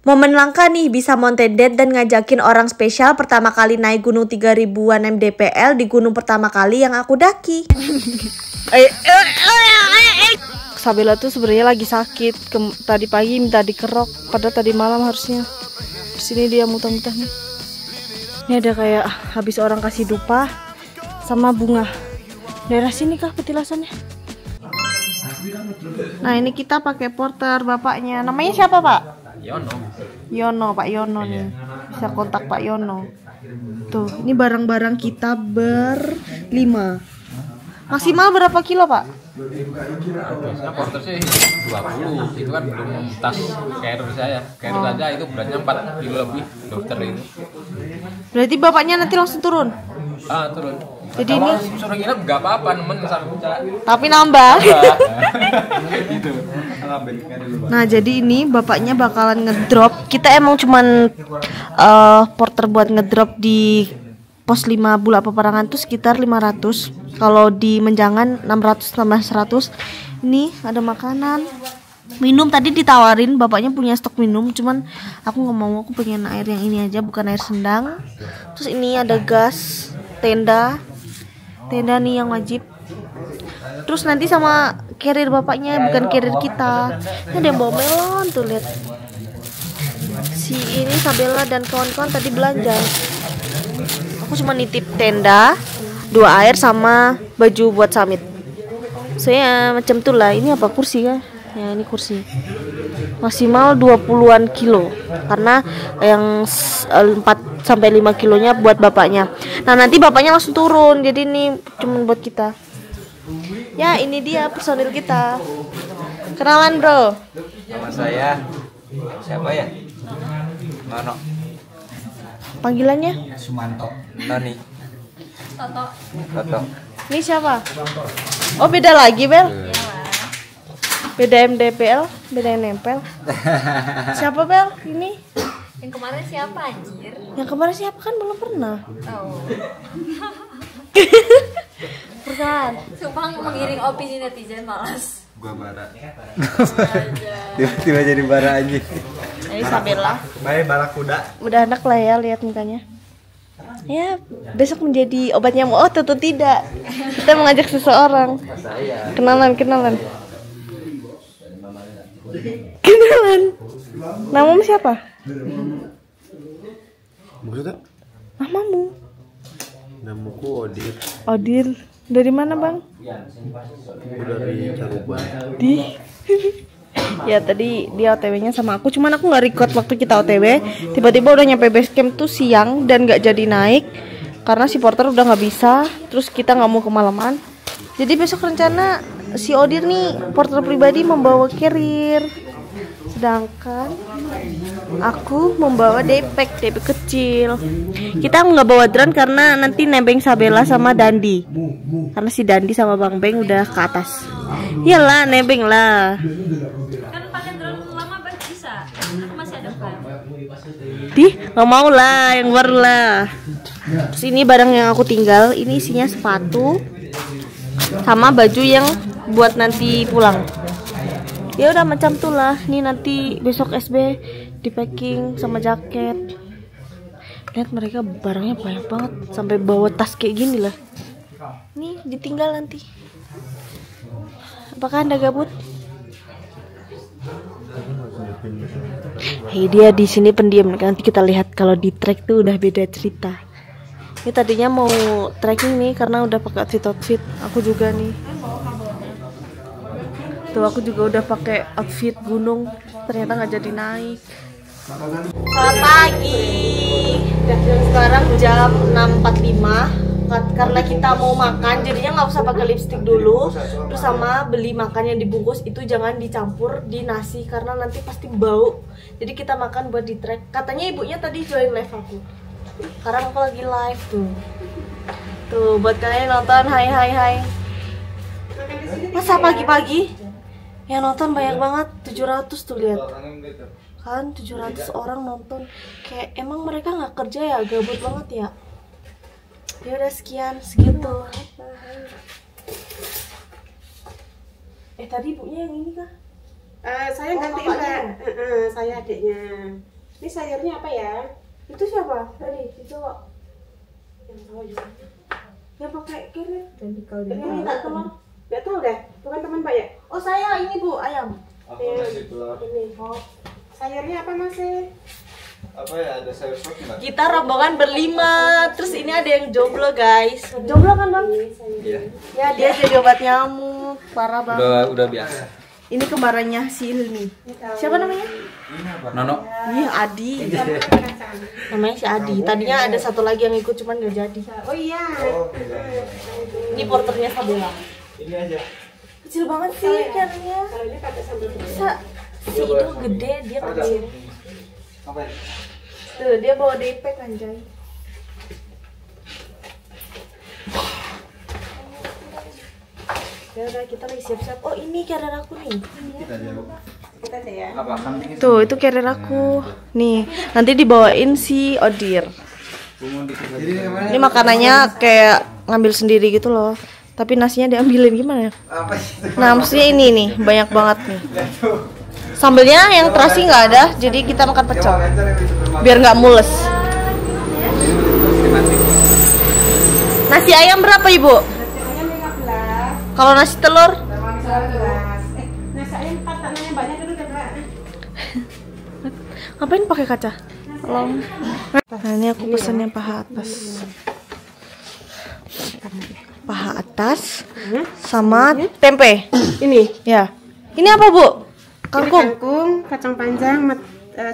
Momen langka nih bisa mountain date dan ngajakin orang spesial pertama kali naik gunung 3000-an mdpl di gunung pertama kali yang aku daki. Sabella tuh sebenarnya lagi sakit. Tadi pagi minta dikerok, padahal tadi malam harusnya. Sini dia muntah-muntah nih. Ini ada kayak habis orang kasih dupa sama bunga. Daerah sini kah petilasannya? Nah ini kita pakai porter bapaknya. Namanya siapa Pak? Yono, Pak Yono nih. Bisa kontak Pak Yono. Tuh, ini barang-barang kita berlima. Maksimal berapa kilo Pak? Biasanya porter sih 20, itu kan belum tas carrier saya. Carrier saja itu beratnya 4 kilo lebih, dokter itu. Berarti bapaknya nanti langsung turun? Turun. Jadi ini suruh nginep nggak apa-apa, nemen tapi nambah. Gitu. Nah jadi ini bapaknya bakalan ngedrop. Kita emang cuman porter buat ngedrop di pos 5 Bula Peperangan tuh sekitar 500. Kalau di Menjangan 600 tambah 100. Ini ada makanan, minum tadi ditawarin, bapaknya punya stok minum, cuman aku nggak mau, aku pengen air yang ini aja, bukan air sendang. Terus ini ada gas, tenda nih yang wajib. Terus nanti sama carrier bapaknya, bukan carrier kita. Ini ada yang bawa melon tuh, lihat. Si ini Sabella dan kawan-kawan tadi belanja. Aku cuma nitip tenda, 2 air sama baju buat summit. Saya macam tuh lah. Ini apa, kursi kah? Ya ini kursi. Maksimal 20-an kilo. Karena yang 4 sampai 5 kilonya buat bapaknya. Nah, nanti bapaknya langsung turun. Jadi ini cuma buat kita. Ya, ini dia personil kita. Kenalan, Bro. Nama saya siapa ya? Nono. Panggilannya? Sumanto. Noni. Toto. Ini siapa? Oh, beda lagi, Bel. Beda MDPL, beda yang nempel. Siapa, Bel? Ini? Yang kemarin siapa anjir? Yang kemarin siapa kan belum pernah. Oh. Perkenalan. Sumpah mengiring opini netizen malas. Gua Bara. Tiba-tiba jadi Bara aja. Ini Sabella. Baik Barakuda. Udah anak lah ya, lihat mukanya. Ya, besok menjadi obat nyamuk. Oh, tentu tidak. Kita mengajak seseorang. Kenalan. Namamu siapa? Maksudnya? Namamu? Namaku Odir. Odir. Dari mana, Bang? Dari Caruban. Di ya tadi dia OTW-nya sama aku, cuman aku nggak record waktu kita OTW. Tiba-tiba udah nyampe base camp tuh siang dan nggak jadi naik karena si porter udah nggak bisa. Terus kita nggak mau kemalaman. Jadi besok rencana si Odir nih porter pribadi membawa carrier, sedangkan aku membawa daypack kecil. Kita nggak bawa drone karena nanti nebeng Sabella sama Dandi, karena si Dandi sama Bang Beng udah ke atas. Iyalah, nebeng lah. Kan pakai drone lama bisa. Aku masih ada plan. Nggak mau lah, yang baru lah. Terus ini barang yang aku tinggal, ini isinya sepatu sama baju yang buat nanti pulang. Ya udah macam tuh lah. Nih nanti besok SB di packing sama jaket. Lihat mereka barangnya banyak banget, sampai bawa tas kayak gini lah. Nih ditinggal nanti. Apakah Anda gabut? Hei, dia di sini pendiam. Nanti kita lihat kalau di trek tuh udah beda cerita. Ini tadinya mau trekking nih karena udah pakai outfit. Aku juga nih. Tuh aku juga udah pakai outfit gunung. Ternyata nggak jadi naik. Selamat pagi. Sekarang jam 6.45. Karena kita mau makan, jadinya nggak usah pakai lipstick dulu. Terus sama beli makan yang dibungkus itu jangan dicampur di nasi karena nanti pasti bau. Jadi kita makan buat di trek. Katanya ibunya tadi join live aku. Sekarang aku lagi live tuh. Tuh buat kalian yang nonton, hai. Masa pagi-pagi yang nonton banyak banget, 700 tuh, lihat. Kan 700 orang nonton. Kayak emang mereka nggak kerja ya, gabut banget ya. Ya udah segitu. Tadi ibunya yang ini kah? Saya gantiin Mbak. Saya adiknya. Ini sayurnya apa ya? Itu siapa? Tadi si cowok. Yang cowok juga. Yang pakai kiri. Ini minta telur. Nggak tahu deh. Bukan teman Mbak ya? Oh saya ini Bu, ayam. Ini. Oh. Sayurnya apa Mas? Apa ya, ada sayur sop nggak? Kita rombongan berlima. Terus ini ada yang jomblo guys. Jomblo kan Bang? Iya. Ya dia jadi obat nyamuk. Parah banget. Udah biasa. Ini kembarannya si Ilmi. Siapa namanya? Nono. Iya Adi. Namanya si Adi. Tadinya ada satu lagi yang ikut cuman gak jadi. Oh iya. Ini porternya Sabella. Ini aja. Kecil banget sih ikannya. Kalau ini pakai sambal Bisa si itu gede dia kecil. Apa ini? Tuh dia bawa dipek anjay. Ya udah kita lagi siap-siap. Oh ini carrier aku nih. Kita jauh. kita aja ya. Apa kambing? Tuh itu carrier aku. Nih nanti dibawain si Odir. Ini makanannya kayak ngambil sendiri gitu loh. Tapi nasinya diambilin gimana? Nah maksudnya ini nih banyak banget nih. Sambelnya yang terasi nggak ada, jadi kita makan pecel. Biar nggak mules. Nasi ayam berapa ibu? Ayam 15. Kalau nasi telur? 15. Nasi ayam 4 tanahnya banyak dulu deh Mbak. Ngapain pakai kaca? Nah ini aku pesen yang paha atas. Paha atas sama tempe. Ini. Ya. Ini apa bu? Ini kangkung, kacang panjang,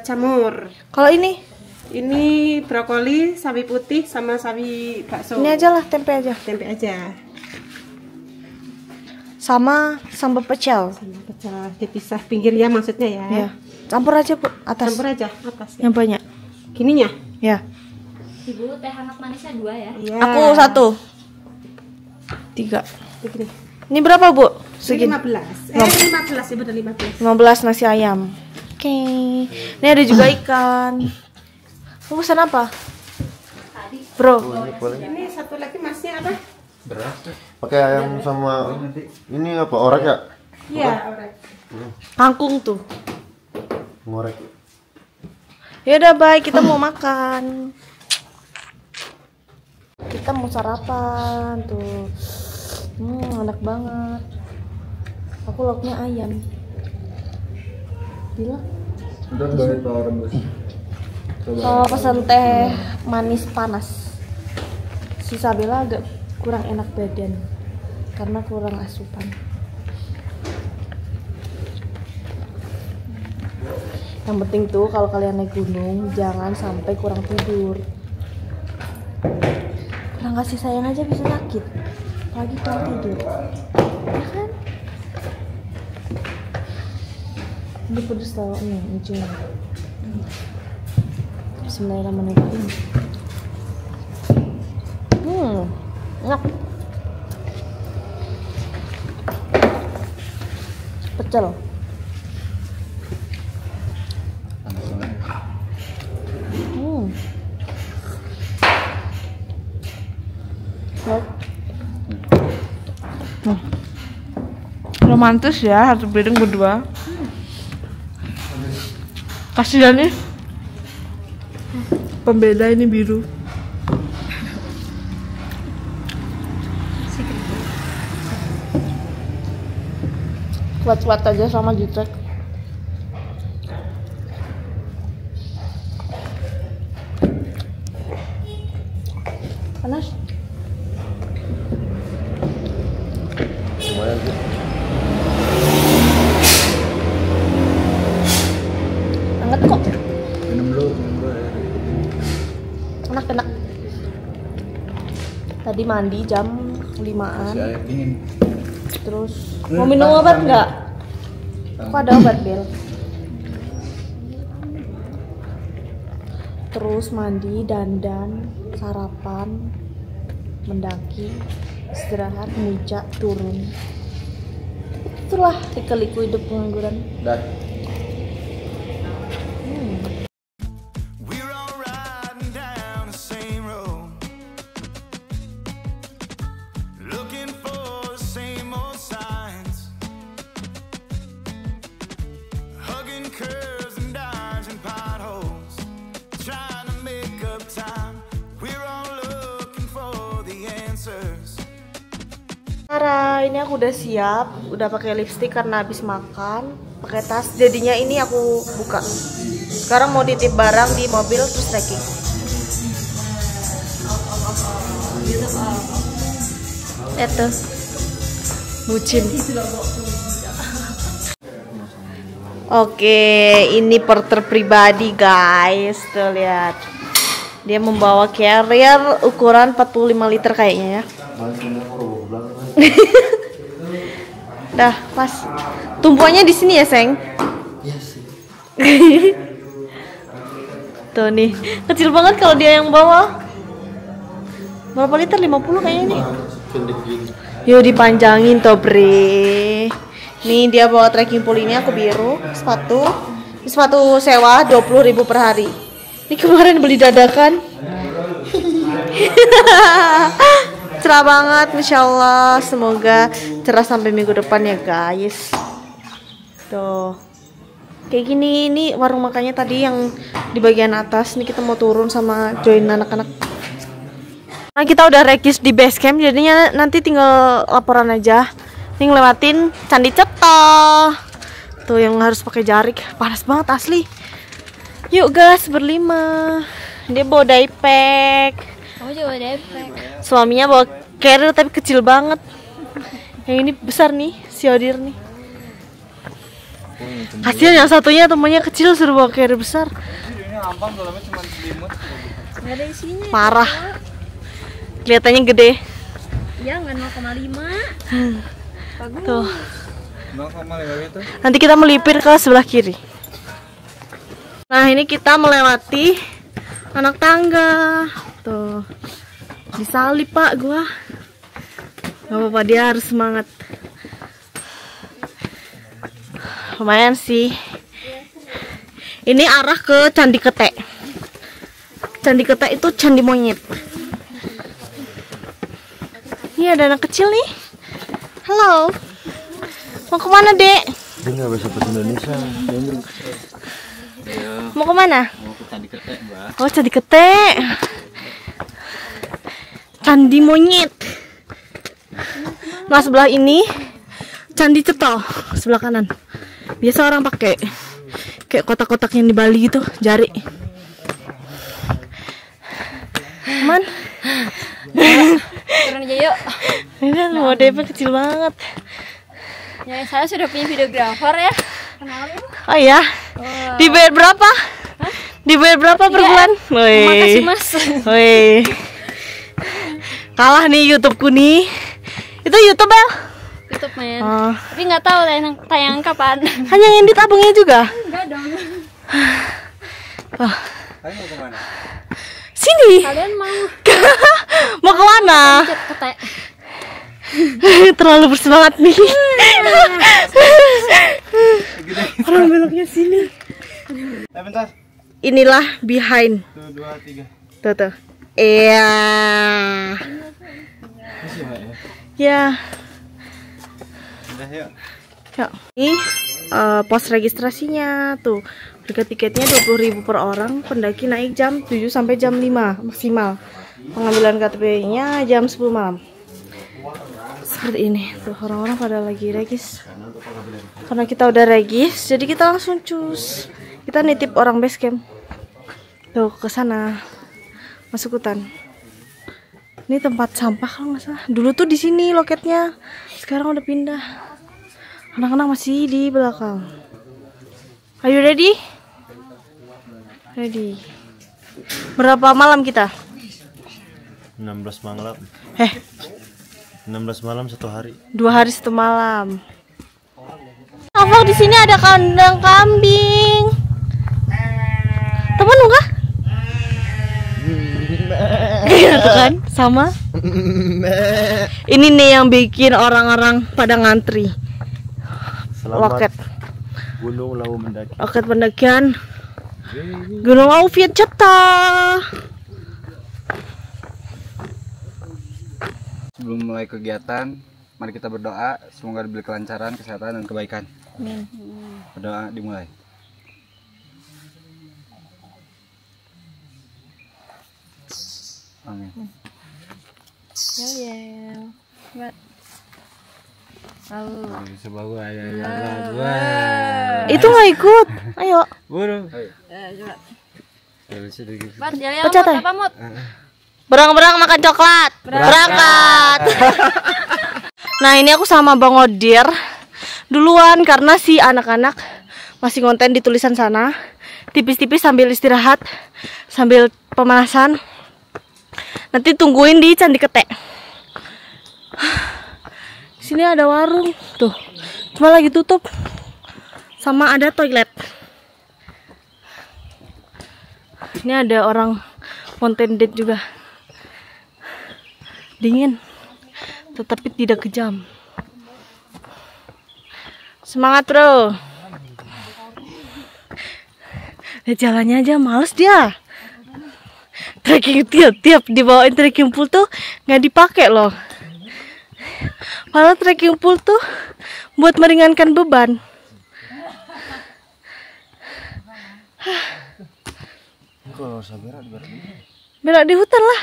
jamur. Kalau ini? Ini brokoli, sawi putih sama sawi bakso. Ini aja lah tempe aja. Tempe aja. Sama sambal pecel. Sama pecel dipisah pinggirnya maksudnya ya. Ya. Campur aja bu atas. Campur aja atas. Yang banyak. Gininya? Ya. Ibu teh hangat manisnya 2 ya. Iya. Aku 1. 3. Begini. Ini berapa bu? Ini Segini. 15. 15 ibu udah 15. 15 nasi ayam. Oke. Ini ada juga ikan. Mau pesan apa? Bro. Ini satu lagi masnya apa? Pakai ayam sama ini apa, orek ya? Iya, orek. Kangkung tuh. Ngorek. Ya udah baik, kita mau makan. Kita mau sarapan tuh. Enak banget. Aku lauknya ayam. Gila. Kalau pesan teh manis panas. Si Sabella agak kurang enak badan karena kurang asupan. Yang penting tuh kalau kalian naik gunung jangan sampai kurang tidur. Kurang kasih sayang aja bisa sakit. Apalagi kurang tidur. Ya kan? Ini pedes tau nih, ujungnya. Bismillahirrahmanirrahim. Enak. Pecel. Romantis ya, satu piring berdua. Kasihan nih. Pembeda ini biru. Kuat-kuat aja sama jutek. Panas. Lumayan sih. Anget kok. Minum dulu. Enak. Tadi mandi jam 5-an. Terus mau minum obat nggak? Kok ada obat Bel? Terus mandi, dandan, sarapan, mendaki, istirahat, mijak, turun. Itulah lika-liku hidup pengangguran. We're all riding down the same road, looking for the same old signs. aku udah siap, udah pakai lipstick karena habis makan, pakai tas. Jadinya ini aku buka. Sekarang mau titip barang di mobil terus tracking. Itu bucin. Oke, ini porter pribadi guys. Tuh lihat. Dia membawa carrier ukuran 45 liter kayaknya ya. Dah, pas. Tumpuannya di sini ya, Seng? Iya sih. Tuh nih, kecil banget kalau dia yang bawa. Berapa liter? 50 kayaknya nih. Yuk dipanjangin toh, Bre. Nih dia bawa trekking pole ini, aku biru, sepatu. Ini sepatu sewa 20.000 per hari. Ini kemarin beli dadakan. Cerah banget, Masya Allah. Semoga cerah sampai minggu depan ya guys. Tuh kayak gini, ini warung makannya tadi yang di bagian atas. Nih kita mau turun sama join anak-anak. Nah kita udah rekis di base camp, jadinya nanti tinggal laporan aja. Ini ngelewatin Candi Ceto. Tuh yang harus pakai jarik, panas banget asli. Yuk guys, berlima. Dia bawa diapack. Kamu juga depek. Suaminya bawa carrier tapi kecil banget. Yang ini besar nih, si Odir nih. Kasihan yang satunya temennya kecil suruh bawa carrier besar. Nggak ada isinya. Parah. Kelihatannya gede. Ya nggak 0,5. Bagus. Tuh. Nanti kita melipir ke sebelah kiri. Nah ini kita melewati anak tangga. Tuh. Disalip pak gua. Gak apa-apa, dia harus semangat. Lumayan sih. Ini arah ke Candi Ketek. Candi Ketek itu candi monyet. Ini ada anak kecil nih. Halo. Mau kemana, Dek? Dia nggak bisa bahasa Indonesia. Mau kemana? Mau ke Candi Ketek, Mbak. Oh, Candi Ketek. Candi monyet. Nah, sebelah ini Candi Ceto, sebelah kanan. Biasa orang pakai kayak kotak-kotak yang di Bali gitu, jari. Man. Turun aja yuk. Ini modelnya kecil banget. Ya saya sudah punya videografer ya. Kenalin. Oh iya. Dibayar berapa? Hah? Dibayar berapa per bulan? Woi. Makasih Mas. Woi. Kalah nih YouTubeku nih. Itu YouTube ya? YouTube men. Oh. Tapi nggak tahu tayang kapan. Hanya ngedit abangnya juga. Enggak dong. Oh. Sini. Kalian mau Mau ke mana? chat Ketek? Terlalu bersemangat nih. Orang beloknya sini. Inilah behind. Tuh tuh. Iya. Ya. Ya. Ini pos registrasinya tuh. Harga tiketnya 20.000 per orang. Pendaki naik jam 7 sampai jam 5 maksimal. Pengambilan KTP-nya jam 10 malam. Seperti ini. Tuh orang-orang pada lagi regis. Karena kita udah regis, jadi kita langsung cus. Kita nitip orang base camp. Tuh ke sana. Masuk hutan. Ini tempat sampah kalau nggak salah. Dulu tuh di sini loketnya. Sekarang udah pindah. Anak-anak masih di belakang. Are you ready? Ready. Berapa malam kita? 16 malam. 16 malam 1 hari. 2 hari 1 malam. Apa di sini ada kandang kambing? Temen enggak? Tuh kan, sama. Ini nih yang bikin orang-orang pada ngantri. Loket. Gunung Lawu mendaki. Loket pendakian Gunung Lawu Viet Ceto. Sebelum mulai kegiatan, mari kita berdoa semoga diberi kelancaran, kesehatan dan kebaikan. Amin. Berdoa dimulai. Amin. Ya. Itu nggak ikut. Ayo. Pecah apa Mut? Berang-berang makan coklat. Berangkat. Nah ini aku sama Bang Odir duluan karena si anak-anak masih konten di tulisan sana. Tipis-tipis sambil istirahat, sambil pemanasan. Nanti tungguin di Candi Ketek. Sini ada warung tuh, cuma lagi tutup. Sama ada toilet. Ini ada orang mountain date juga. Dingin, tetapi tidak kejam. Semangat bro. Jalannya aja males dia. Trekking tiap dibawain trekking pool tuh nggak dipakai loh. Padahal trekking pool tuh buat meringankan beban. Berak di hutan lah.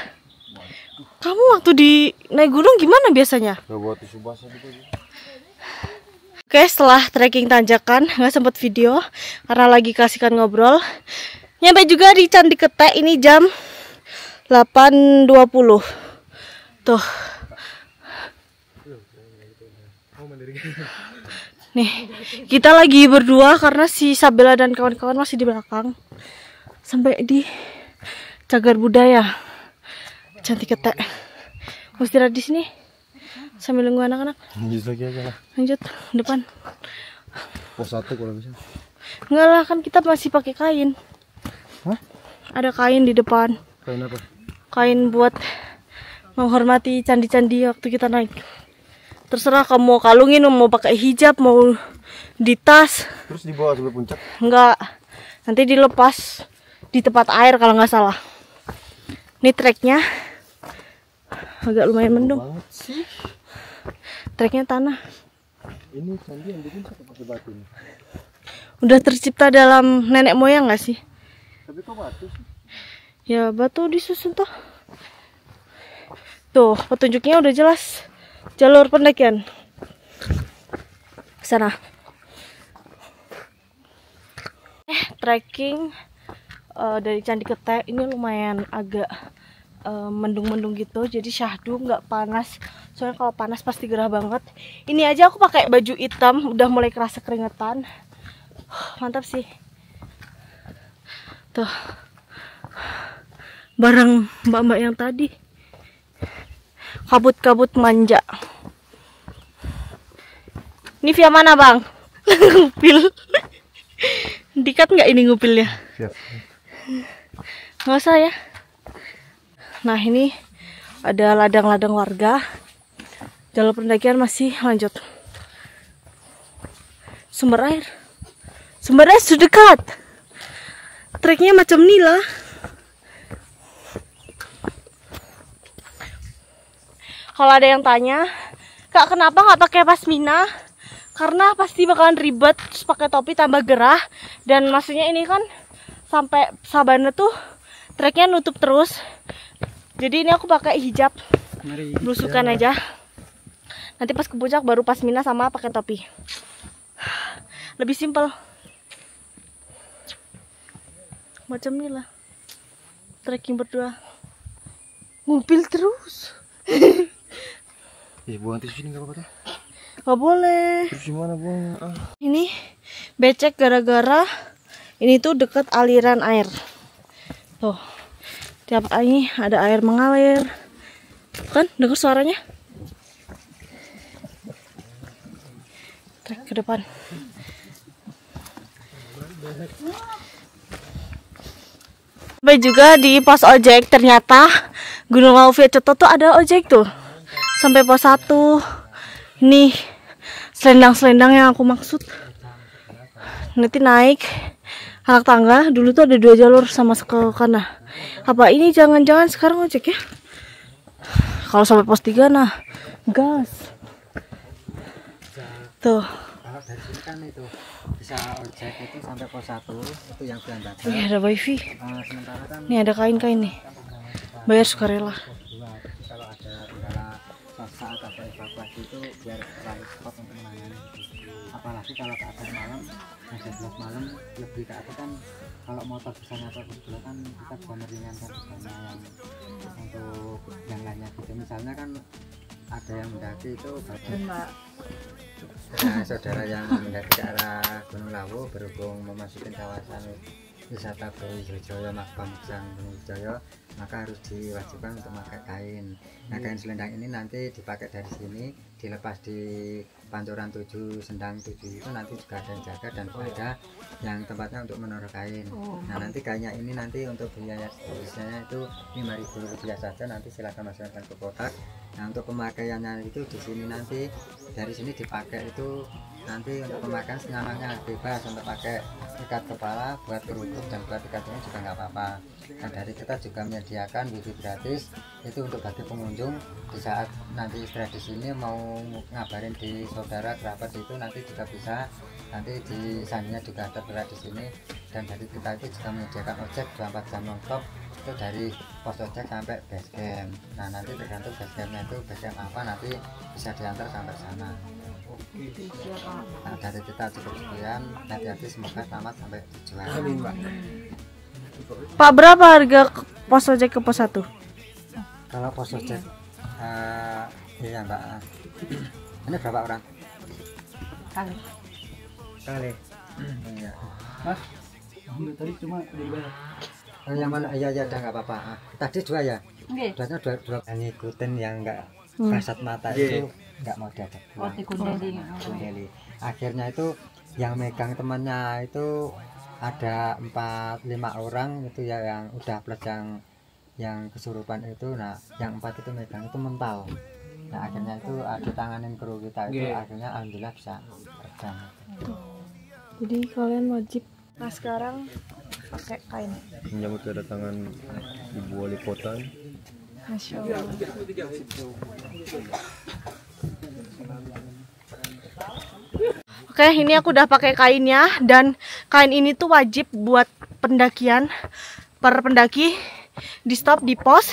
Kamu waktu di naik gunung gimana biasanya? Oke, setelah trekking tanjakan, nggak sempet video karena lagi kasihkan ngobrol. Nyampe juga di Candi Ketek ini jam 8.20. Tuh. Nih, kita lagi berdua karena si Sabella dan kawan-kawan masih di belakang. Sampai di Cagar Budaya Candi Ketek. Mau istirahat di sini sambil nunggu anak-anak. Lanjut lagi aja lah. Lanjut depan. Pos 1 kalau bisa. Enggak lah, kan kita masih pakai kain. Hah? Ada kain di depan. Kain apa? Kain buat menghormati candi-candi waktu kita naik. Terserah kamu mau kalungin, mau pakai hijab, mau di tas. Terus dibawa sampai puncak? Enggak. Nanti dilepas di tempat air kalau nggak salah. Ini treknya agak lumayan mendung. Treknya tanah. Ini candi yang bikin siapa pakai batu? Udah tercipta dalam nenek moyang nggak sih? Tapi kok batu sih? Ya batu disusun tuh. Tuh petunjuknya udah jelas. Jalur pendakian. Sana. Trekking dari Candi Ketek ini lumayan agak mendung-mendung gitu, jadi syahdu, nggak panas. Soalnya kalau panas pasti gerah banget. Ini aja aku pakai baju hitam, udah mulai kerasa keringetan. Mantap sih. Tuh, bareng mbak-mbak yang tadi. Kabut-kabut manja. Ini via mana bang? Ngupil. Dikat nggak ini ngupilnya? Siap. Nggak usah ya. Nah ini ada ladang-ladang warga. Jalur pendakian masih lanjut. Sumber air. Sumber air sudah dekat. Treknya macam nila. Kalau ada yang tanya, Kak kenapa nggak pakai pasmina? Karena pasti bakalan ribet, terus pakai topi tambah gerah. Dan maksudnya ini kan sampai Sabana tuh treknya nutup terus. Jadi ini aku pakai hijab, blusukan aja. Nanti pas ke puncak baru pasmina sama pakai topi. Lebih simpel. Macam ini lah. Trekking berdua. Ngupil terus. Buang tisu ini nggak apa-apa tuh? Nggak boleh. Terus gimana buangnya? Ini becek gara-gara ini tuh dekat aliran air. Tuh, tiap ini ada air mengalir. Kan, dengar suaranya? Trek ke depan. Sampai juga di pos ojek, ternyata Gunung Lawu Via Coto tuh ada ojek tuh. Sampai pos 1. Ini selendang-selendang yang aku maksud. Nanti naik anak tangga. Dulu tuh ada 2 jalur sama ke kanan. Apa ini jangan-jangan sekarang ojek ya? Kalau sampai pos 3 nah gas. Tuh. Kalau dari sini kan itu bisa ojek itu sampai pos 1 itu yang berantakan. Ini ada wifi. Sementara kan Nih ada kain-kain nih. Bayar sukarela. kalau ada kendala saat ada evakuasi itu biar selalu stop untuk menangani. Apalagi kalau keadaan malam, jam 11 malam lebih ke atas kan, kalau motor bisa nyata berdua kan kita bisa meringankan bebannya yang untuk yang lainnya gitu. Misalnya kan ada yang mendaki itu bapak. Nah, saudara yang mendaki ke arah Gunung Lawu berhubung memasuki kawasan wisata Brawijaya Makam Sang Gunung Wijaya, maka harus diwajibkan untuk memakai kain. Nah, kain selendang ini nanti dipakai dari sini, dilepas di Pancoran 7, Sendang 7 itu nanti juga ada yang jaga dan ada yang tempatnya untuk menaruh kain. Nah, nanti kainnya ini nanti untuk biaya biasanya itu Rp5.000 saja, nanti silakan masukkan ke kotak. Nah, untuk pemakaiannya itu di sini nanti dari sini dipakai itu nanti untuk pemakaian senyamannya, bebas untuk pakai ikat kepala buat kerudung dan buat ikatnya juga nggak apa-apa. Nah, dari kita juga menyediakan wifi gratis itu untuk bagi pengunjung di saat nanti istirahat di sini mau ngabarin di saudara kerabat itu nanti juga bisa, nanti di sananya juga ada berat di sini. Dan dari kita itu juga menyediakan ojek 24 jam non-stop itu dari pos ojek sampai base camp. Nah, nanti tergantung base campnya itu base camp apa nanti bisa diantar sampai sana. Nah, dari kita cukup sekian, hati-hati semoga selamat sampai tujuan. Pak, berapa harga pos ojek ke pos 1? Kalau pos ojek iya Mbak, ini berapa orang? Kali iya. Mas, tadi cuma yang mana? Iya udah nggak apa-apa. Tadi 2 ya? Duanya dua ngikutin yang nggak kasat mata itu nggak mau diajak pulang. Kundeli. Akhirnya itu yang megang temannya itu ada 4-5 orang itu ya, yang udah plus yang kesurupan itu. Nah, yang 4 itu megang itu mental. Nah, akhirnya itu ditanganin kru kita itu, akhirnya alhamdulillah bisa redam. Jadi kalian wajib. Nah, sekarang pakai kain. Menyambut kedatangan Ibu Wali Kota. Masya Allah. Oke, ini aku udah pakai kainnya, dan kain ini tuh wajib buat pendakian. Per pendaki di stop di pos,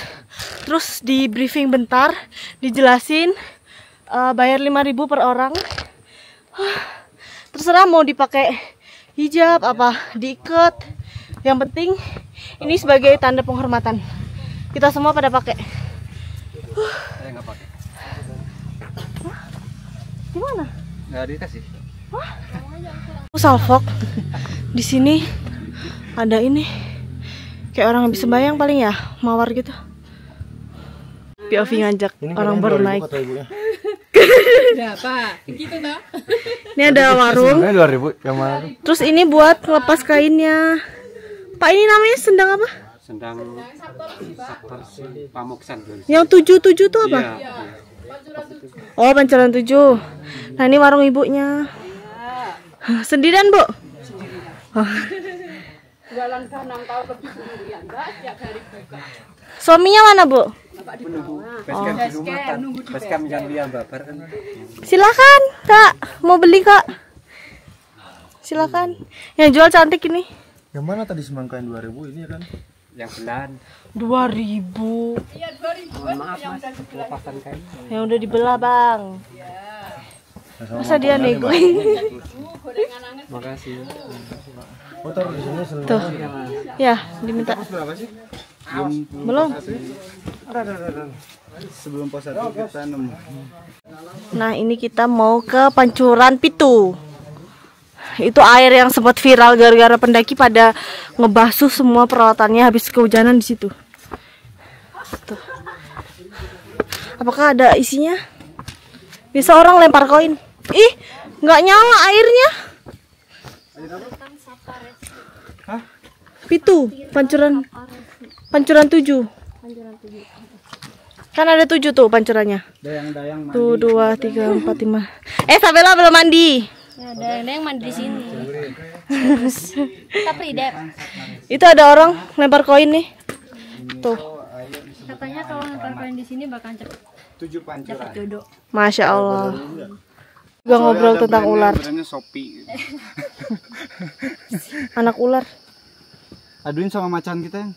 terus di briefing bentar, dijelasin, bayar 5.000 per orang. Terserah mau dipakai hijab apa diikat, yang penting ini sebagai tanda penghormatan. Kita semua pada pakai. Saya nggak pakai. Gimana? Nggak dikasih. Salfok di sini ada ini kayak orang habis sembahyang paling ya, mawar gitu. POV ngajak orang baru naik. Ini ada warung. 2.000 yang mana? Terus ini buat lepas kainnya. Pak, ini namanya sendang apa? Sendang Pamuksan. Yang 7 tuh apa? Oh, Pancoran 7. Nah, ini warung ibunya. Sendirian, Bu? Jualan kanang tahu lebih sendirian, Mbak, setiap hari buka. Suaminya mana, Bu? Basecamp yang dia babar kan. Silakan, Kak. Mau beli, Kak? Silakan. Yang jual cantik ini. Yang mana tadi semangkain 2.000 ini kan? Yang belan 2.000. Iya, 2.000. maaf mas, lepasan kain Yang udah dibelah, Bang. Masa dia nego? makasih. Oh, taruh di sini selendang. Tuh. Ya, diminta. Berapa sih? Belum. Sebelum pos 1 kita nemu. Nah, ini kita mau ke Pancuran Pitu. Itu air yang sempat viral gara-gara pendaki pada ngebasuh semua peralatannya habis kehujanan di situ. Tuh. Apakah ada isinya? Bisa orang lempar koin. Ih, nggak nyala airnya. Pitu, Pancuran 7. Kan ada 7 tuh pancurannya. Dayang-dayang Tuh 2, 3, 4, 5. Sabela belum mandi. Ya, ada yang mandi di sini. Tapi Dep, Itu ada orang lempar koin nih. Tuh. katanya kalau lempar koin di sini bakal cepet 7 pancuran. jodoh. Masya Allah. Juga ngobrol tentang ular. Brandnya Shopee. Anak ular. Aduin sama macan kita.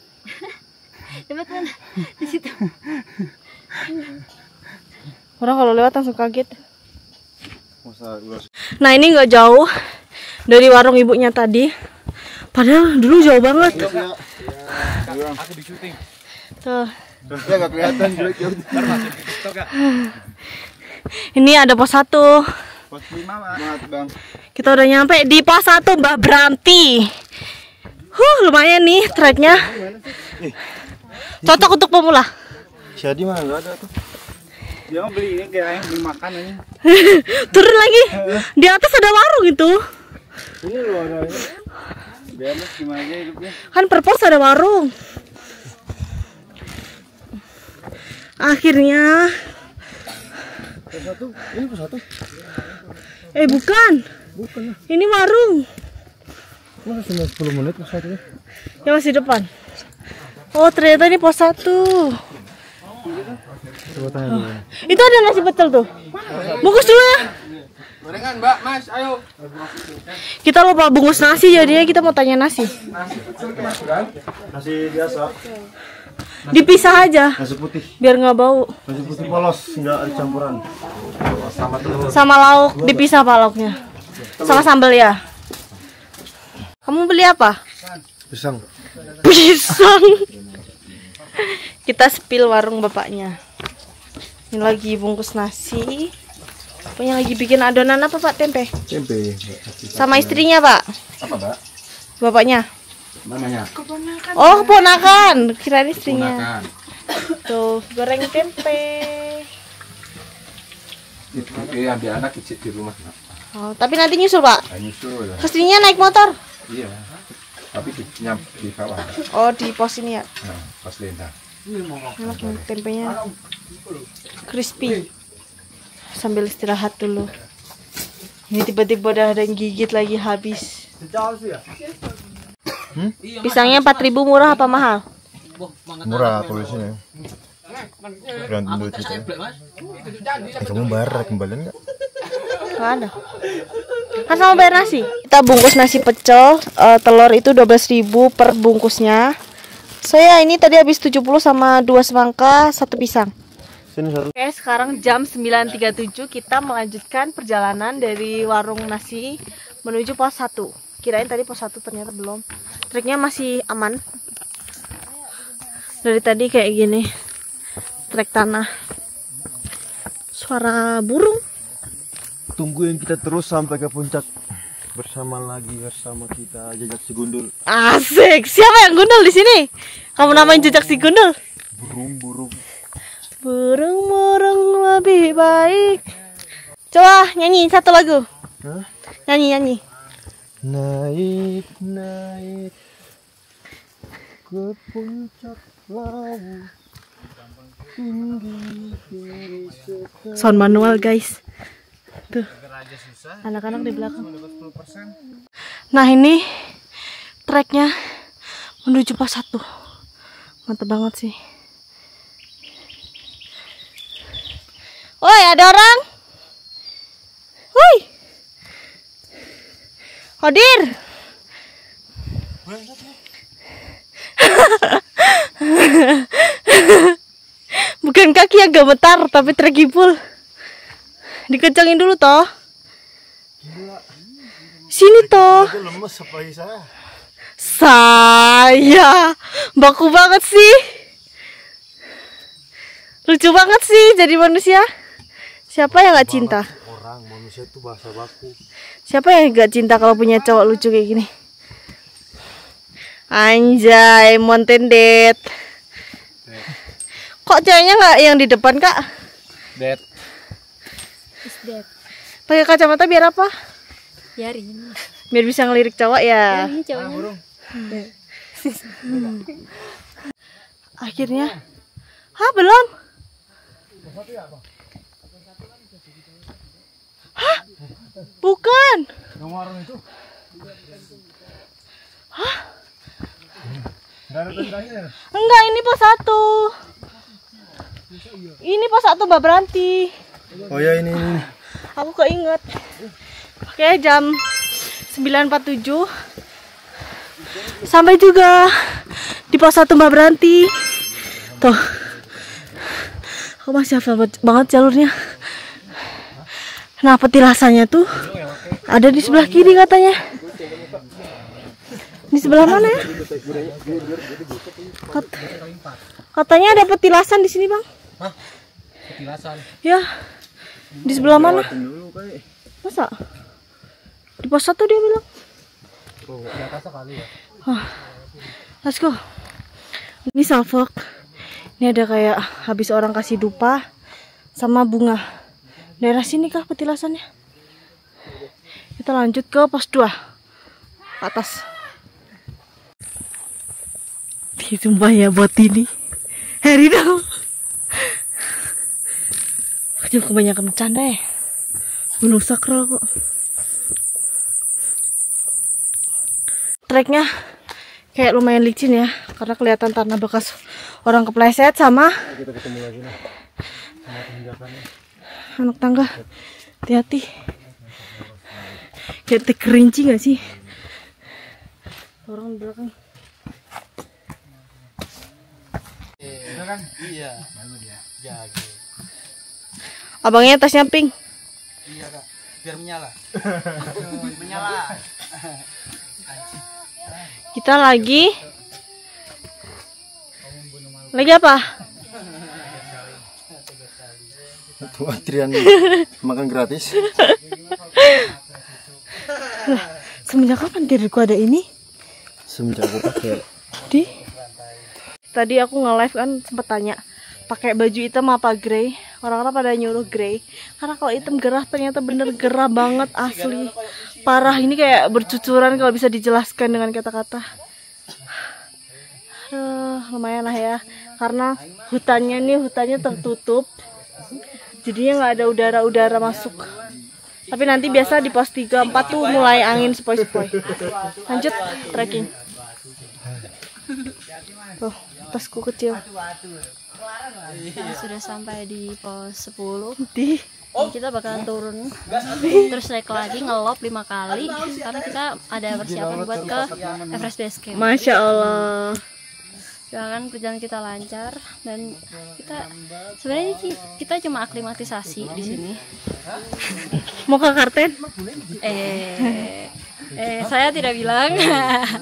Dapat mana? Di situ. Orang kalau lewat langsung kaget. Nah ini nggak jauh dari warung ibunya tadi. Padahal dulu jauh banget. Aku di syuting. Tuh. Ya nggak kelihatan jelek ya. Ini ada pos 1. Pos 5 Bang. Kita udah nyampe di pos 1 Mbak Branti. Lumayan nih treknya. Cocok untuk pemula. Jadi mah nggak ada tuh. Dia mau beli ini kayak beli makan ini. Turun lagi. Di atas ada warung itu. Ini loh ada ini. Biar gimana aja hidupnya. Kan per pos ada warung. Akhirnya. Ini pos 1. Bukan. Ini warung. Masa cuma 10 menit pos 1 ya? Ya masih depan. Oh ternyata ini pos 1. Coba tanya dulu. Itu ada nasi pecel tuh. Bungkus dulu ya. Gorengan Mbak, Mas, ayo. Kita lupa bungkus nasi jadinya kita mau tanya nasi. Nasi biasa. Dipisah aja. Nasi putih. Biar nggak bau. Nasi putih polos, nggak ada campuran. Sama telur. Sama lauk dipisah pak lauknya. Sama sambal ya. Kamu beli apa? Pisang. Pisang. Kita spill warung bapaknya. Ini lagi bungkus nasi. Bapaknya lagi bikin adonan apa pak? Tempe. Tempe. Sama istrinya pak. Apa Mbak? Bapaknya. Namanya? Oh ponakan. Kirain istrinya. Tuh goreng tempe. Itu ambil anak kecil di rumah. Oh, tapi nanti nyusul pak. Nyusul ya. Istrinya naik motor. Iya. Tapi di bawah. Oh di pos ini ya. Nah, pas lentah. Enak nih, tempenya crispy. Sambil istirahat dulu. Ini tiba-tiba udah ada yang gigit lagi habis. Pisangnya 4.000 murah apa mahal? Murah tulisnya. Gantung duit kita. Kamu bayar kembalian nggak? Nggak ada. Kan sama bayar nasi. Kita bungkus nasi pecel, telur itu 12.000 per bungkusnya. Saya ini tadi habis 70 sama 2 semangka, 1 pisang. Sini satu. Oke, sekarang jam 9.37 kita melanjutkan perjalanan dari warung nasi menuju pos 1. Kirain tadi pos 1 ternyata belum. Treknya masih aman. Dari tadi kayak gini. Trek tanah. Suara burung. Tunggu yang kita terus sampai ke puncak bersama kita Jejak Si Gundul. Asik. Siapa yang gundul di sini? Kamu namain Jejak Si Gundul? Burung. Burung lebih baik. Coba nyanyi satu lagu. Hah? Nyanyi. Naik ke puncak laut tinggi sekali. Sound manual guys. Tuh. Anak-anak di belakang. Nah ini treknya menuju pos 1. Mantap banget sih. Woi ada orang. Woi. Hadir. Bukan kaki yang gemetar tapi tergibul. Dikencangin dulu toh. Sini toh. Lemes apalagi saya. Saya baku banget sih. Lucu banget sih jadi manusia. Siapa yang gak cinta? Orang manusia itu bahasa baku. Siapa yang gak cinta kalau punya cowok lucu kayak gini? Anjay, Mountain Date. Kok ceweknya nggak yang di depan kak? Date. Pakai kacamata biar apa? Biarin. Biar bisa ngelirik cowok ya. Ini cowoknya. Akhirnya. Hah belum? Hah? Bukan. Hah? Enggak, ini pos 1. Ini pos 1 Mbak Branti. Oh ya ini. Aku keinget. Oke, jam 9.47 sampai juga di pos 1 Mbak Branti. Tuh. Oh, masih hafal banget jalurnya. Nah, petilasannya tuh ada di sebelah kiri katanya. Di sebelah mana ya? Katanya ada petilasan di sini, Bang. Hah? Petilasan? Ya. Di sebelah mana? Masa? Di pos 1 dia bilang. Oh, di atas kali ya. Let's go. Ini salvok. Ini ada kayak habis orang kasih dupa sama bunga. Daerah sini kah petilasannya? Kita lanjut ke pos 2. Ke atas. Sumpah ya buat ini. Heri dong. Aduh, kebanyakan bercanda ya. Gunung sakral kok. Treknya kayak lumayan licin ya, karena kelihatan tanah bekas orang kepleset sama Kita ketemu lagi nih. anak tangga. Hati-hati. Kayak kerinci gak sih? Orang di belakang. kan? Iya. Bagus dia. Jago. Abangnya tasnya pink. Iya kak. Biar menyala. Menyala. Kita lagi apa? Tuh antrian makan gratis. Semenjak kapan diriku ada ini? Semenjak aku pakai. Tadi aku nge-live kan sempet tanya pakai baju hitam apa grey. Orang-orang pada nyuruh grey karena kalau hitam gerah, ternyata bener gerah banget asli. Parah, ini kayak bercucuran kalau bisa dijelaskan dengan kata-kata. Lumayan lah ya, karena hutannya tertutup, jadinya nggak ada udara masuk. Tapi nanti biasa di pos 3-4 tuh mulai angin sepoi-sepoi. Lanjut trekking. Tuh, tasku kecil. Sudah sampai di pos 10. Di Kita bakalan turun terus naik lagi ngelop 5 kali karena kita ada persiapan buat ke Everest Base Camp. Masya Allah. Doakan perjalanan kita lancar dan kita sebenarnya kita cuma aklimatisasi di sini. Mau ke Karten? Saya tidak bilang.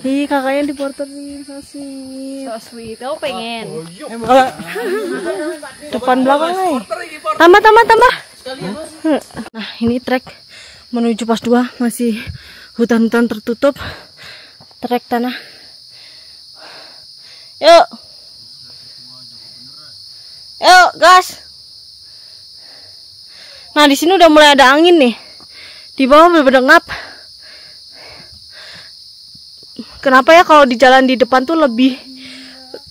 Ih, kakaknya diporterin so sweet. So sweet. Kamu pengen? Depan belakang nih. Tambah. Nah, ini trek menuju pos 2, masih hutan-hutan tertutup. Trek tanah. Yuk, gas. Nah, di sini udah mulai ada angin nih. Di bawah bener-bener ngap. Kenapa ya kalau di jalan di depan tuh lebih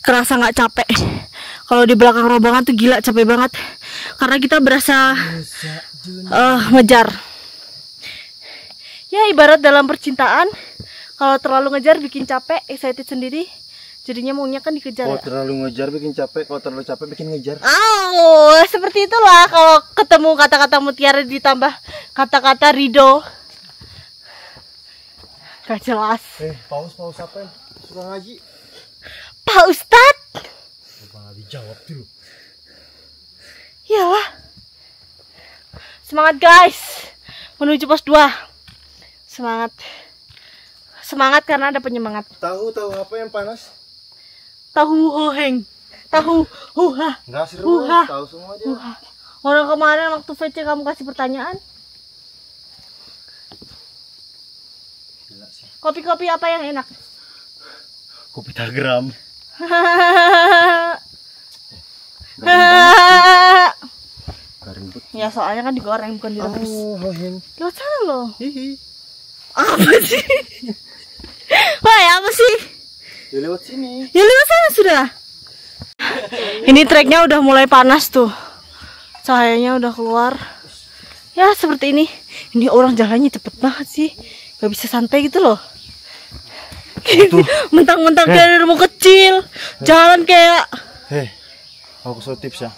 kerasa nggak capek? Kalau di belakang rombongan tuh gila capek banget. Karena kita berasa ngejar. Ya ibarat dalam percintaan, kalau terlalu ngejar bikin capek, excited sendiri. Jadinya maunya kan dikejar. Kalau terlalu ngejar bikin capek, kalau terlalu capek bikin ngejar. Seperti itulah kalau ketemu kata-kata mutiara ditambah kata-kata Rido. Gak jelas. Paus apa? Suka ngaji. Pak Ustadz. Malah dijawab dulu. Iyalah. Semangat guys. Menuju pos 2. Semangat karena ada penyemangat. Tahu apa yang panas? Tahu hoheng. Tahu huha. Enggak seru, tahu semua dia. Orang kemarin waktu VC kamu kasih pertanyaan. Kopi-kopi apa yang enak? Kopi Tagram. Ya soalnya kan digoreng bukan direbus. Lewat sana loh. Hihi. Apa sih? Wah, apa sih? Ya lewat sini. Ya lewat sana sudah. Ini treknya udah mulai panas tuh. Cahayanya udah keluar. Ya seperti ini. Ini orang jalannya cepet banget sih. Gak bisa santai gitu loh. Mentang-mentang kayak rumah kecil. Jalan kayak. Aku kasih tips ya.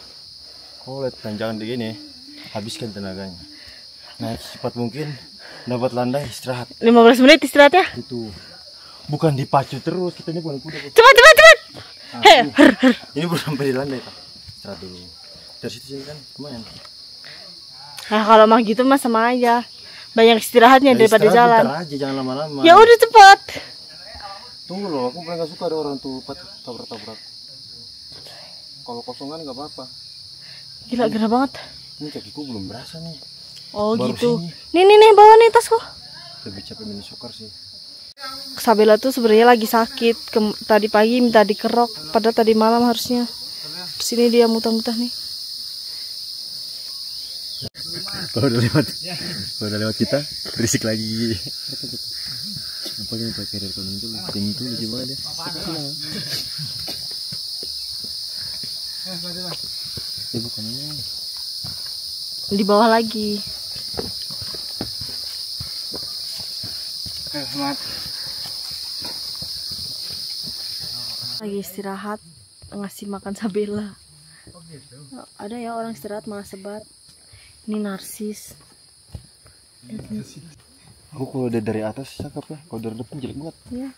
Kau lihat tanjakan begini, habiskan tenaganya. Naik secepat mungkin, dapat landai istirahat. 15 menit istirahat ya? Itu bukan dipacu terus, kita ini bukan kuda. Cepat. Ini belum sampai di landai, Pak. Istirahat dulu. Dari situ kan lumayan. Nah kalau mah gitu mah sama aja. Banyak istirahatnya daripada jalan. Bentar aja, jangan lama-lama. Ya udah cepat. Tunggu loh, aku paling gak suka ada orang tuh tabrak-tabrak. Kalau kosongan nggak apa-apa. Gila gerah banget. Ini kakiku belum berasa nih. Oh Baru gitu. sini. Nih bawa nih tasku. Lebih capek mini soccer sih. Sabella tuh sebenarnya lagi sakit. Tadi pagi minta dikerok, padahal tadi malam harusnya. Sini dia muntah-muntah nih. Kalau udah lewat kita, berisik lagi. Apa yang pakai rekon itu? Ting itu lucu banget ya. Ya bukan ini. Di bawah lagi. Lagi istirahat, ngasih makan Sabella. Ada ya orang istirahat malah sebat. Ini narsis. Aku kalau udah dari atas cakep ya, kalau dari depan jelek banget. Ya.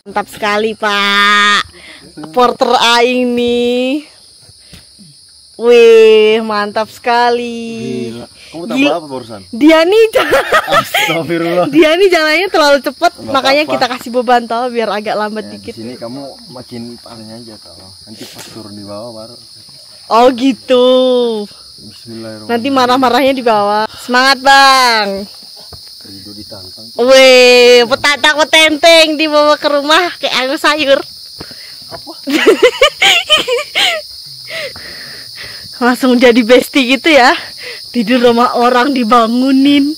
Mantap sekali Pak. Porter aing nih. Wih, mantap sekali. Gila. Kamu tambah apa barusan? Dia nih Astagfirullah. Dia nih jalannya terlalu cepat, makanya apa-apa. kita kasih beban tau biar agak lambat Di dikit. sini kamu makin paling aja kalau nanti pas turun di bawah baru. Oh gitu. Bismillahirrahmanirrahim. Nanti marah-marahnya di bawah. Semangat Bang. Rido ditantang. Wih, petatak petenteng dibawa ke rumah kayak anggur sayur. Apa? Langsung jadi bestie gitu ya. Tidur rumah orang dibangunin.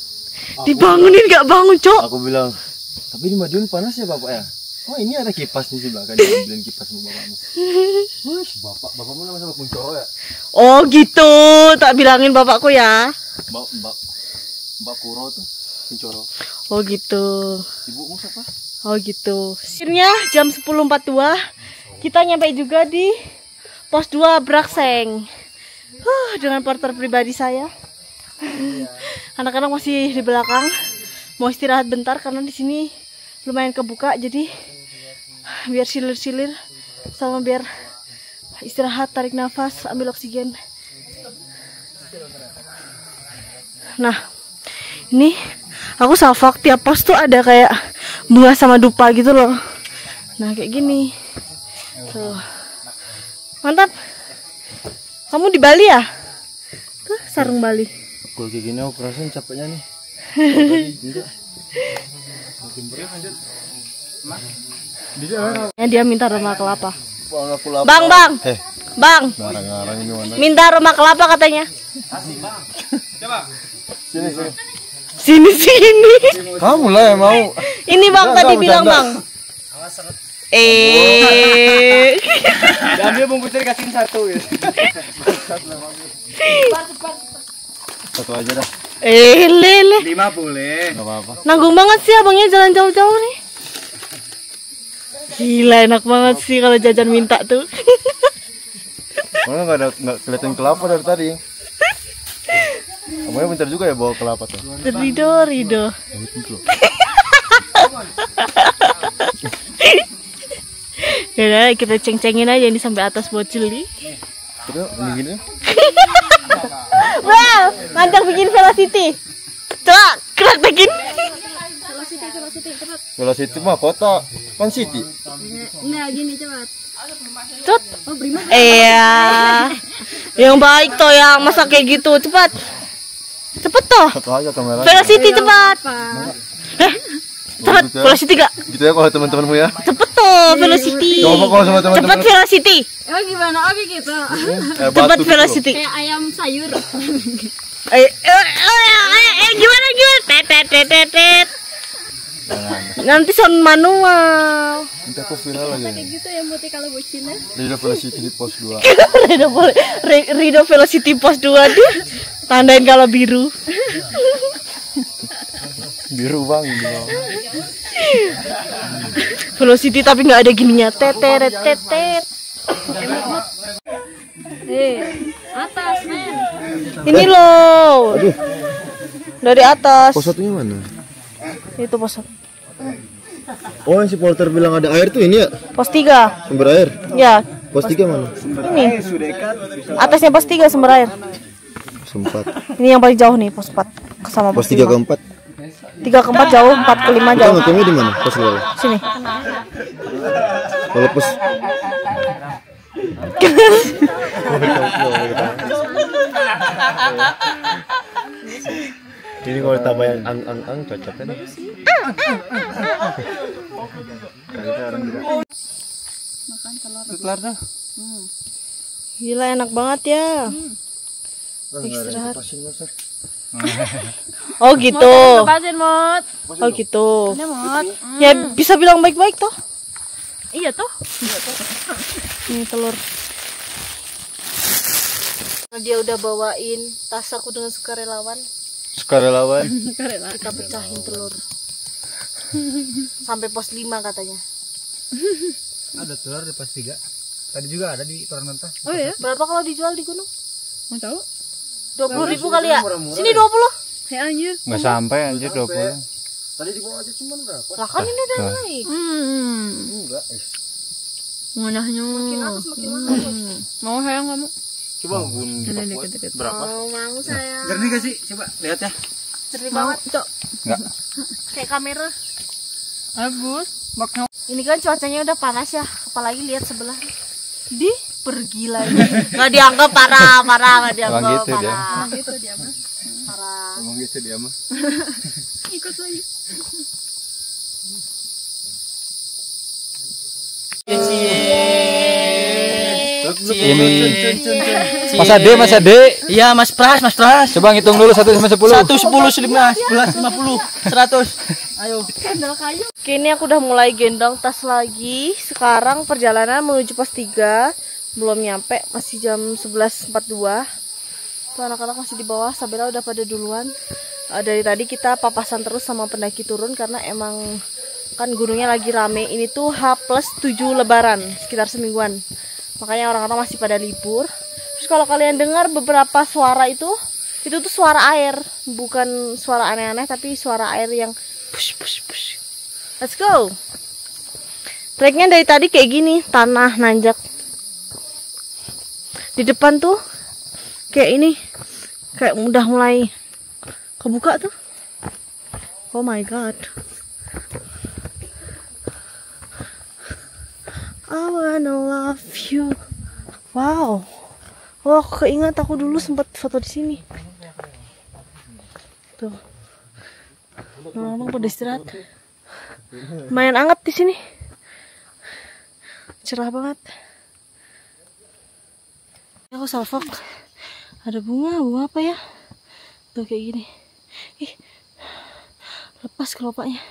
Dibangunin gak bangun, Cok. Aku bilang, tapi di Madiun panas ya bapak ya? Oh ini ada kipas nih sih bahkan beliin kipas sama bapakmu. Wih, bapakmu nama sama Kuncoro ya? Oh gitu, tak bilangin bapakku ya. Mbak Kuro tuh Kuncoro. Oh gitu. Ibumu siapa? Oh gitu. Akhirnya jam 10.42 kita nyampe juga di pos 2 Brakseng. Dengan porter pribadi saya. Anak-anak masih di belakang. Mau istirahat bentar karena di sini lumayan kebuka, jadi biar silir-silir sama biar istirahat, tarik nafas, ambil oksigen. Nah, ini aku salvok tiap pos tuh ada kayak bunga sama dupa gitu loh. Nah kayak gini tuh, mantap. Kamu di Bali ya? Tuh sarung Bali. Kalau kayak gini aku rasain capeknya nih. Dia minta rumah kelapa. Bang. Bang, Ngarang-ngarang ini mana? minta rumah kelapa katanya. Sini. Sini. Kamu lah yang mau. Ini Bang tadi bilang Bang. Ambil bungkusnya dikasihin satu gitu. Satu aja dah. Lele. 5 boleh. Gak apa-apa. Nanggung banget sih abangnya jalan jauh-jauh nih. Gila enak banget sih kalau jajan minta tuh. Mana nggak kelihatan kelapa dari tadi. Abangnya bentar juga ya bawa kelapa tuh. Rido. Ya kita ceng-cengin aja ini sampai atas bocil nih. Terus gini. Wow, mantap bikin velocity. Coba praktekin. Velocity mah kota, kan city. Enggak gini cepat. Cut. Iya. Yang baik toh yang masa kayak gitu, cepat. Cepet toh. Satu aja kamera. Velocity cepat. Cepat, velocity gak? Gitu ya kalau teman-temanmu ya. Cepet toh, velocity. Coba kalau sama teman-teman. Cepet velocity. Oh gimana? Oke gitu. Cepet velocity. Kayak ayam sayur. Gimana? Tet. Nanti sound manual. Nanti aku viral lagi. Kayak gitu ya Muti kalau bucinnya. Rido Velocity di pos 2. Rido Velocity pos 2 tuh. Tandain kalau biru. Biru bang di bawah. Velocity tapi nggak ada gininya. Tet. Atas men. Ini loh. Aduh. Dari atas. Pos satunya mana? Itu pos. Oh yang si porter bilang ada air tuh ini ya? Pos 3. Sumber air. Ya, Pos 3 mana? Ini. Atasnya pos 3 sumber air. Sempat. Ini yang paling jauh nih, pos 4 sama Pos pos 3 ke 5. 4. 3 ke 4 jauh, 4 ke 5 Kita jauh. ngakunya di mana? Pos berapa? Sini. Kalau pos ini kalau tambahin ang cocok kan? Kelar tuh. Gila enak banget ya. Istirahat. Oh gitu. Lepasin, Mut. Oh gitu. Ini, Mut. Ya bisa bilang baik-baik toh. Iya tuh. Ini telur. Dia udah bawain tas aku dengan sukarelawan. Sukarelawan. Kita pecahin telur. Sampai pos 5 katanya. Ada telur di pos 3. Tadi juga ada di Torang Mentah. Oh iya. Berapa kalau dijual di gunung? Mau tahu? 20.000 kali ya? Sini 20. Ya anjir. Nggak sampai anjir 20. Tadi di bawah aja cuman berapa? Lah kan ini udah naik. Enggak. Manahnya. Mau sayang kamu? Coba gun. Deket-deket. Berapa? Mau saya. Jernih gak sih? Coba lihat ya. Jernih banget. Cok. Enggak. Kayak kamera. Bagus. Baknya. Ini kan cuacanya udah panas ya. Apalagi lihat sebelah. Di pergi lagi. Nggak dianggap parah, nggak dianggap Emang gitu dia. parah. Gitu dia mah. Parah. Ngomong gitu dia mah. Ikut lagi. Ini Mas Ade. Iya, Mas Pras. Coba ngitung dulu 1 sampai 10. 1, 10, 11, 50, 100. Ayo. Oke, ini aku udah mulai gendong tas lagi. Sekarang perjalanan menuju pos 3. Belum nyampe, masih jam 11.42. Tuh anak-anak masih di bawah, Sabela udah pada duluan. Dari tadi kita papasan terus sama pendaki turun karena emang kan gunungnya lagi rame. Ini tuh H+7 lebaran, sekitar semingguan. Makanya orang-orang masih pada libur. Terus kalau kalian dengar beberapa suara itu tuh suara air, bukan suara aneh-aneh tapi suara air yang push push push. Let's go. Treknya dari tadi kayak gini, tanah nanjak. Di depan tuh kayak ini, kayak udah mulai kebuka tuh. Oh my god. I wanna love you. Wow. Oh, aku keinget aku dulu sempat foto di sini. Tuh. Lama pada istirahat. Lumayan anget di sini. Cerah banget. Aku salvok. Ada bunga apa ya? Tuh kayak gini. Ih. Lepas kelopaknya.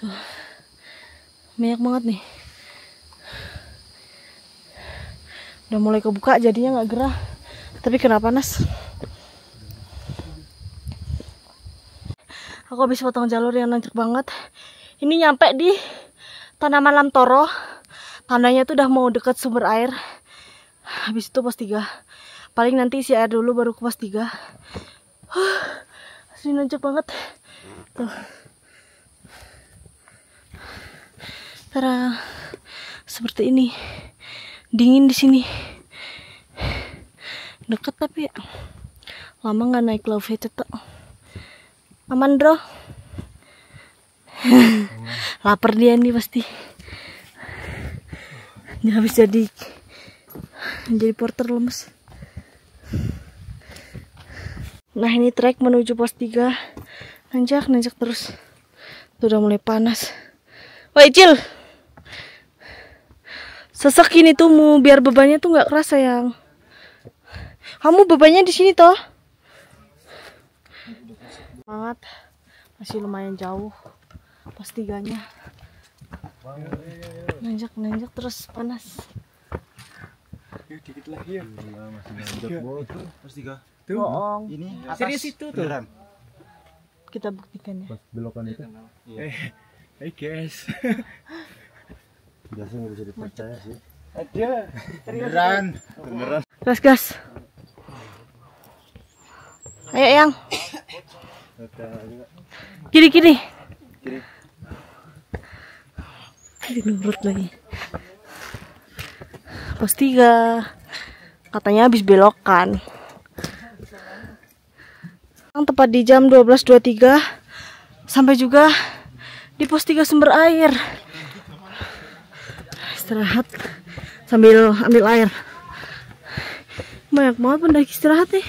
Tuh. Banyak banget nih. Udah mulai kebuka jadinya nggak gerah. Tapi kena panas. Aku habis potong jalur yang nanjak banget. Ini nyampe di Tanaman Lamtoro. Tandanya tuh udah mau deket sumber air. Habis itu pos 3. Paling nanti isi air dulu baru ke pos 3. Asli nanjak banget. Tuh. Tara. Seperti ini. Dingin di sini. Deket tapi lama nggak naik low tuh. Aman bro. Lapar dia nih pasti. Dia habis jadi porter lemes. Nah ini trek menuju pos 3. Nanjak terus. Tuh udah mulai panas. Woi Cil. Sesek ini tuh mau biar bebannya tuh nggak keras sayang. Kamu bebannya di sini toh. Semangat. Masih lumayan jauh pos 3-nya. Nanjak terus panas. Yuk dikit lagi ya. Masih nanjak banget tuh pos 3. Bohong. Ini Serius itu tuh. beneran. Kita buktikan ya. Pas belokan itu. Hey guys. Biasa nggak bisa dipercaya sih. Ada. Beneran. Gas. Ayo yang. Kiri. Kiri nurut lagi. pos 3. Katanya habis belokan. Tepat di jam 12.23 sampai juga di pos 3 sumber air. Istirahat sambil ambil air. Banyak banget pendaki istirahat nih.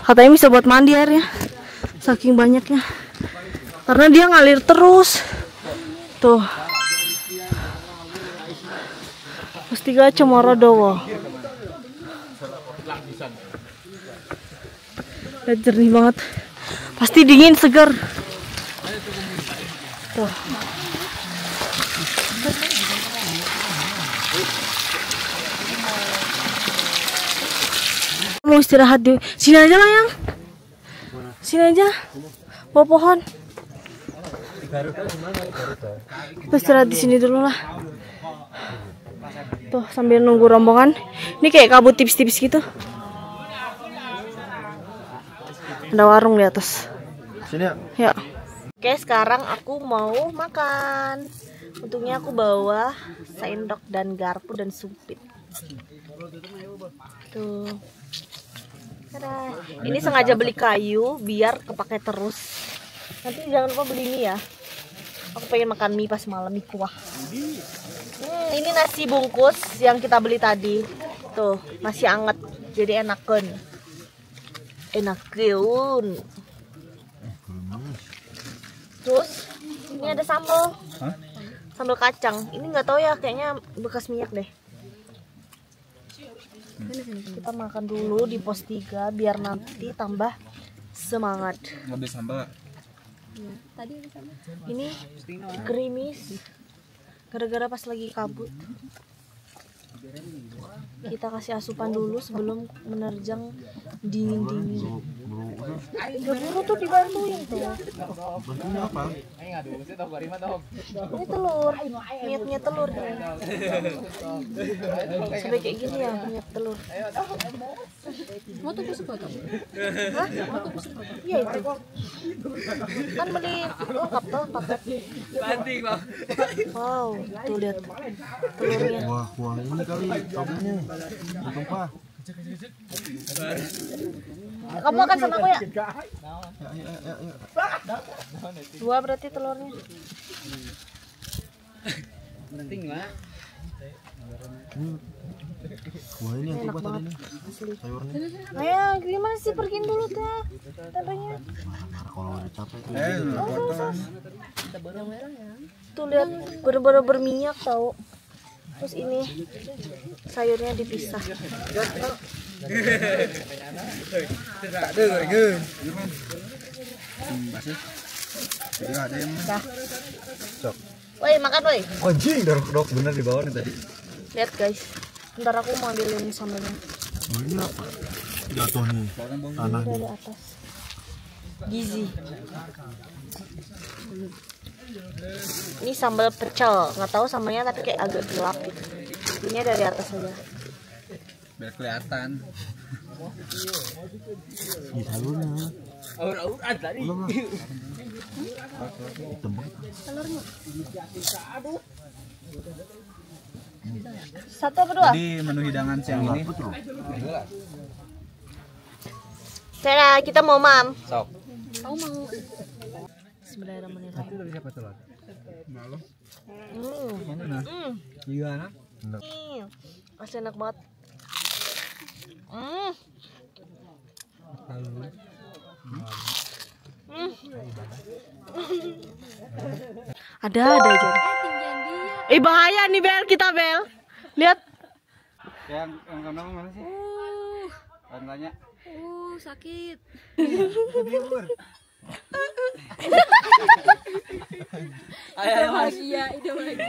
Katanya bisa buat mandi airnya, saking banyaknya. Karena dia ngalir terus. Tuh. Pos 3 Comorodowo. Udah jernih banget. Pasti dingin, segar. Tuh. Mau istirahat di sini aja lah, Yang. Sini aja. Bawah pohon. Kita istirahat di sini dulu lah. Tuh, sambil nunggu rombongan. Ini kayak kabut tipis-tipis gitu. Ada warung di atas. Sini ya. Ya. Oke, sekarang aku mau makan. Untungnya aku bawa sendok dan garpu dan sumpit. Tuh. Tada. Ini sengaja beli kayu biar kepake terus. Nanti jangan lupa beli mie ya. Aku pengen makan mie pas malam, mie kuah. Ini nasi bungkus yang kita beli tadi. Tuh, masih anget. Jadi enakan. Enakan. Terus ini ada sambal. Sambal kacang. Ini nggak tahu ya, kayaknya bekas minyak deh. Kita makan dulu di pos 3 biar nanti tambah semangat. Ngambil sambal. Ini gerimis gara-gara pas lagi kabut. Kita kasih asupan dulu sebelum menerjang dingin-dingin. Buru tuh dibantuin tuh. Bantunya apa? Ini telur, minyak telur. Sampai kayak gini ya, minyak telur. Mau tuh sepotong. Hah? Iya itu. Kan beli lengkap tuh paket. Wow, tuh lihat telurnya. Wah, ini kali kabunya. Tumpah. Kamu makan sama aku ya? Dua berarti telurnya. Wah, ini yang Enak tumpah tadi banget. nih. Sayurnya. Ayo, gimana sih pergiin dulu tuh tempenya? Kalau udah capek. Tuh lihat, bener-bener berminyak tau. Terus ini sayurnya dipisah. Dah. Woi, makan woi. Anjing, dok bener di bawah nih tadi. Lihat guys. Ntar aku mau ambilin sambalnya. Oh, ini apa? Jatuh nih. Tanah Dari nih. atas. Gizi. Ini sambal pecel, nggak tahu sambalnya tapi kayak agak gelap gitu. Ini dari atas aja. Biar kelihatan. Ini sayurnya. Satu apa dua? Jadi menu hidangan siang ini. Saya kita mau mam. Sok. Kamu mau? Bismillahirrahmanirrahim. Dari siapa tuh? Malu. Hmm. Gimana? Asli enak banget. Hmm. Ada aja. Bahaya nih Bel, kita Bel. Lihat. Yang kamu mana sih? Tanya. Sakit. Ayo, Bahagia, itu bahagia.